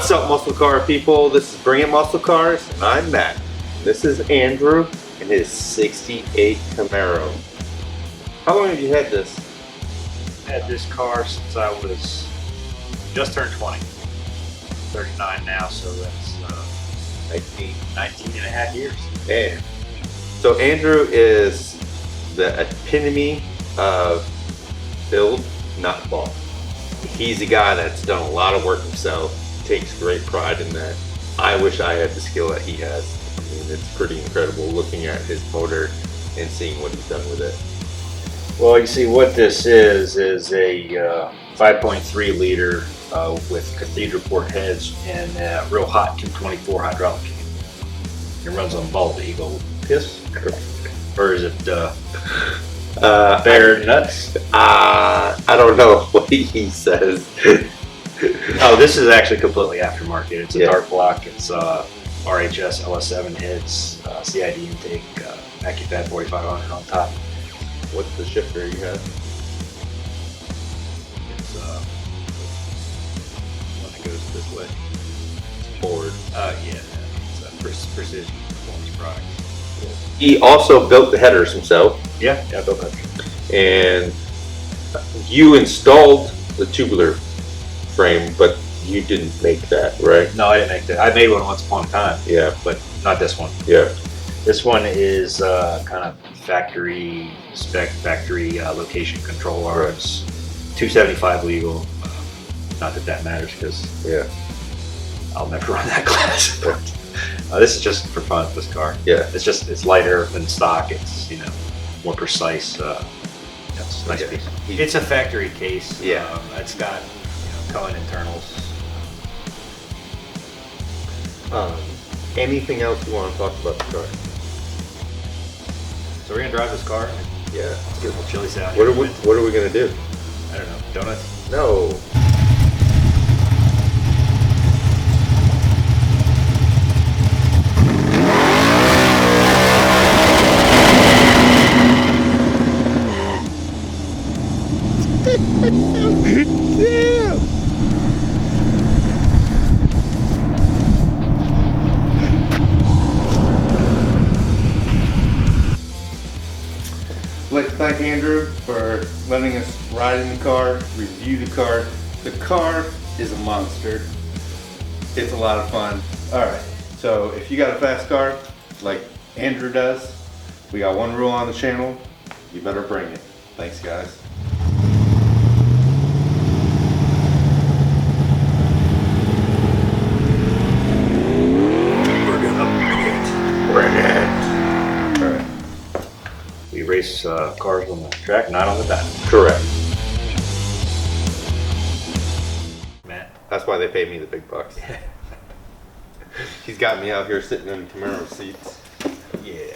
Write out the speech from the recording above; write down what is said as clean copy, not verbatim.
What's up, muscle car people? This is Bring It Muscle Cars, and I'm Matt. This is Andrew and his 68 Camaro. How long have you had this? I've had this car since I was just turned 20. 39 now, so that's 19 and a half years. Man. So Andrew is the epitome of build, not ball. He's a guy that's done a lot of work himself, takes great pride in that. I wish I had the skill that he has. I mean, it's pretty incredible looking at his motor and seeing what he's done with it. Well, you see what this is a 5.3 liter with cathedral port heads and real hot 224 hydraulic. It runs on bald eagle piss, or is it bear nuts? I don't know what he says. Oh, this is actually completely aftermarket. It's a dark block. It's RHS LS7 heads, CID intake, AccuFat 4500 on top. What's the shifter you have? It's one that goes this way. Forward. Yeah, it's a precision performance product. He also built the headers himself. Yeah, I built that. And you installed the tubular frame, but you didn't make that, right? No, I didn't make that. I made one once upon a time. Yeah. But not this one. Yeah. This one is kind of factory spec, factory location control arms, 275 legal. Not that that matters because I'll never run that class. This is just for fun. This car. Yeah. It's lighter than stock. It's more precise. It's a nice piece. It's a factory case. Yeah. It's got Conan internals. Anything else you want to talk about the car? So we're gonna drive this car. Yeah. Let's get a little chili sound. What are we gonna do? I don't know. Donuts. No. Damn. Let's thank Andrew for letting us ride in the car, review the car. The car is a monster. It's a lot of fun. All right, so if you got a fast car like Andrew does, we got one rule on the channel: you better bring it. Thanks, guys. Bring it. All right. We race cars on the track, not on the diamond. Correct. Matt. That's why they pay me the big bucks. He's got me out here sitting in Camaro seats. Yeah.